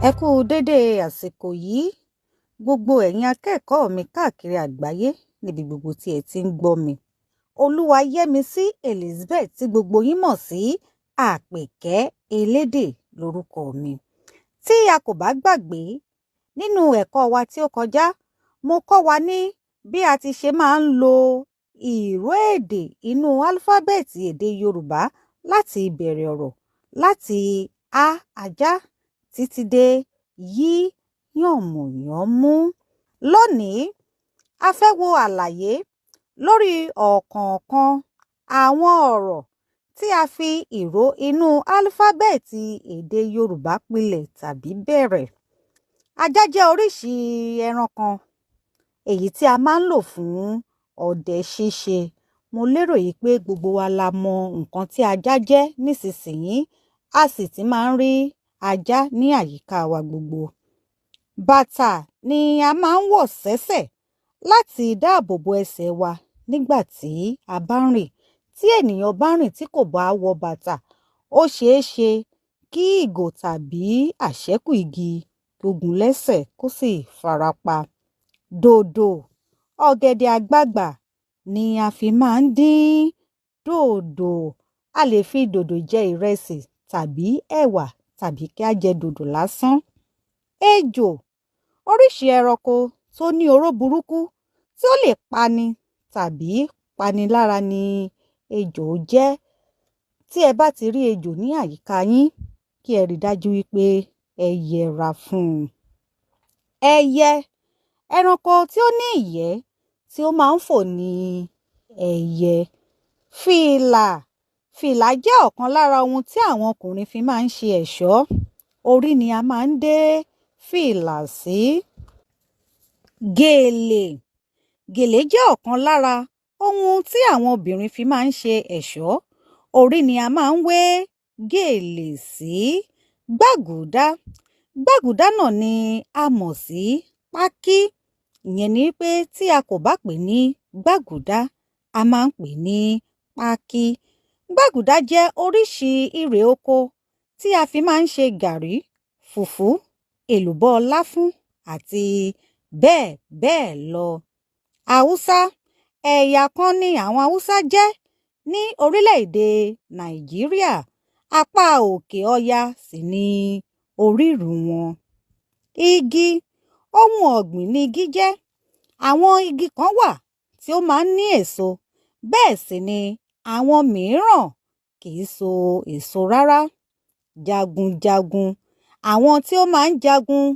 Ẹ kú dédé àsìkò yìí gbogbo ẹ̀yin akẹ́kọ̀ọ́ mi káàkiri àgbáyé níbi gbogbo tí ẹ ti ń gbọ́ mi. Olúwayẹmísí Elizabeth tí gbogbo yín mọ̀ sí Àpèkẹ́ Elédè lórúkọ mi. Tí a kò bá gbàgbé, nínú ẹ̀kọ́ wa tí ó kọjá, mo kọ́ wa ní bí a ti ṣe máa ń lo ìró èdè inú álífábẹ́ẹ̀tì èdè Yorùbá láti ìbẹ̀rẹ̀ ọ̀rọ̀ láti a ajá títí dé yí yànmùyánmú. Lónìí, a fẹ́ wo àlàyé lórí ọ̀kọ̀ọ̀kan àwọn ọ̀rọ̀ tí a fi ìró inú álífábẹ́ẹ̀tì èdè Yorùbá pilẹ̀ tàbí bẹ̀rẹ̀. Ajá jẹ́ oríṣi ẹran kan èyí tí a máa ń lò fún ọdẹ ṣíṣe. Mo lérò yìí pé gbogbo wa la mọ nǹkan tí ajá jẹ́ nísinsìnyí, a sì ti máa ń rí ajá ní àyíká wa gbogbo. Bàtà ni a máa ń wọ̀ sẹ́sẹ̀ láti dáàbò bo ẹsẹ̀ wa nígbà tí a bá ń rìn. Tí ènìyàn bá rìn tí kò bá wọ bàtà, ó ṣeé ṣe kí ìgò tàbí àṣẹ́kù igi tó gún lẹ́sẹ̀ kó sì farapa. Dòdò, ọ̀gẹ̀dẹ̀ àgbagbà ni a fi máa ń dín dòdò. A lè fi dòdò jẹ ìrẹsì tàbí ẹ̀wà tàbí kí a jẹ dòdò lásán. Ejò, oríṣi ẹranko tó ní oró burúkú tí ó lè pani tàbí pani lára ni ejò jẹ́. Tí ẹ bá ti rí ejò ní àyíká yín, kí ẹ rí dájú wípé ẹ yẹra fún un. Ẹyẹ, ẹranko tí ó ní ìyẹ́ tí ó máa ń fò ní ẹyẹ. Fìlà, fìlà jẹ́ ọ̀kan lára ohun tí àwọn ọkùnrin fi máa ń ṣe ẹ̀ṣọ́. Orí ni a máa ń dé fìlà sí. Gèlè, gèlè jẹ́ ọ̀kan lára ohun tí àwọn obìnrin fi máa ń ṣe ẹ̀ṣọ́. Orí ni a máa ń wé gèlè sí. Gbàgùdá, gbàgùdá náà ni a mọ̀ sí pákí. Ìyẹn ni pé tí a kò bá pè ní gbàgùdá, a máa ń pè ní pákí. Gbàgùdá jẹ́ oríṣi irè oko tí a fi máa ń ṣe gàrí, fùfú, èlùbọ́ láfún àti bẹ́ẹ̀ bẹ́ẹ̀ lọ. Haúsá, ẹ̀yà kan ni àwọn Haúsá jẹ́ ní orílẹ̀-èdè Nàìjíríà. Apá òkè ọya sì ni orírun wọn. Igi, ohun ọ̀gbìn ni igi jẹ́. Àwọn igi kan wà tí ó máa ń ní èso, bẹ́ẹ̀ sì ni àwọn mìíràn kì í so èso rárá. Jagunjagun, àwọn tí ó máa ń jagun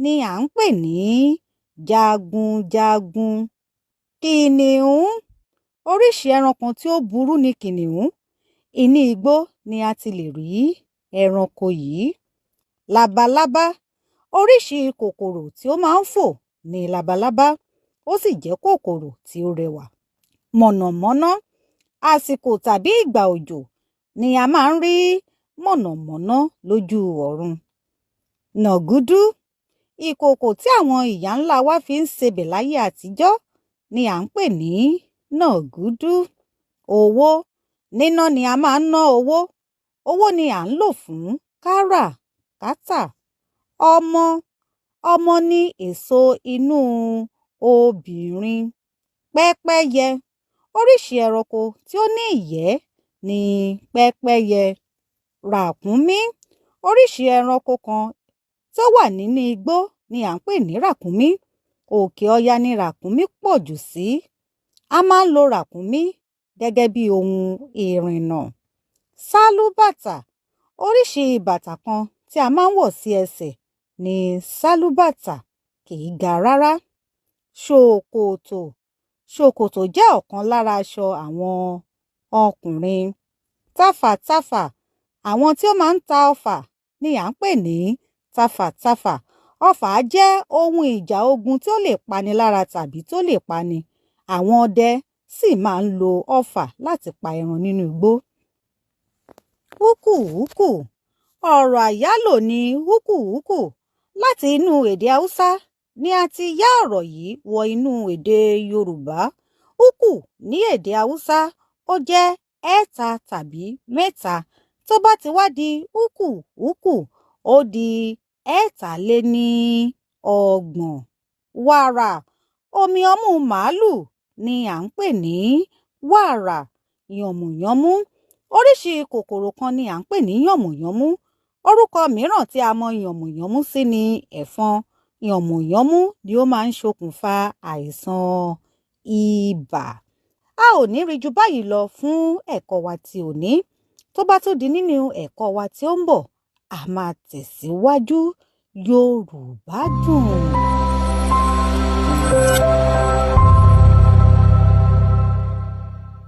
ni à ń pè ní jagunjagun. Kìnìún, oríṣi ẹranko tí ó burú ni kìnìún. Inú igbó ni a ti lè rí ẹranko yìí. Labalábá, oríṣi kòkòrò tí ó máa ń fò ni labalábá, ó sì jẹ́ kòkòrò tí ó rẹwà. Mọ̀nàmọ́ná, àsìkò tàbí ìgbà òjò ni a máa ń rí mọ̀nàmọ́ná lójú ọ̀run. Nàgúdú, ìkòkò tí àwọn ìyá ńlá wa fi ń sebẹ̀ láyé àtijọ́ ni à ń pè ní nàgúdú. Owó, níná ni a máa ń ná owó. Owó ni à ń lò fún káràkátà. Ọmọ, ọmọ ni èso inú obìnrin. Pẹ́pẹ́yẹ, oríṣi ẹranko tí ó ní ìyẹ́ ni pẹ́pẹ́yẹ. Ràkúnmí, oríṣi ẹranko kan tí ó wà nínú igbó ni à ń pè ní ràkúnmí. Òkè ọya ni ràkúnmí pọ̀ jù sí. A máa ń lo ràkúnmí gẹ́gẹ́ bí ohun ìrìnnà. Sálúbàtà, oríṣi bàtà kan tí a máa ń wọ̀ sí ẹsẹ̀ ni sálúbàtà, kì í ga rárá. Ṣòkòtò, ṣòkòtò jẹ́ ọ̀kan lára aṣọ àwọn ọkùnrin. Tàfàtàfà, àwọn tí ó máa ń ta ọfà ni à ń pè ní tàfàtàfà. Ọfà jẹ́ ohun ìjà ogun tí ó lè pani lára tàbí tó lè pani. Àwọn ọdẹ sì máa ń lo ọfà láti pa ẹran nínú igbó. Húkùhúkù, ọ̀rọ̀ àyálò ni húkùhúkù. Láti inú èdè Haúsá ni a ti yá ọ̀rọ̀ yìí wọ inú èdè Yorùbá. Húkù ní èdè Haúsá ó jẹ́ ẹ̀ta tàbí mẹ́ta. Tó bá ti wá di húkùhúkù, ó di ẹ̀ta-lé-ní-ọgbọ̀n. Wàrà omi ọmú màálù ni à ń pè ní wàrà. Yànmùyánmú oríṣi kòkòrò kan ni à ń pè ní yànmùyánmú. Orúkọ mìíràn tí a mọ yànmùyánmú sí ni ẹ̀fọn. Yànmùyánmú ni ó máa ń ṣokùnfà àìsàn ibà. A ò ní rí ju báyìí lọ fún ẹ̀kọ́ wa ti òní. Tó bá tún di nínú ẹ̀kọ́ wa tí ó ń bọ̀, a máa tẹ̀síwájú. Yorùbá dùn.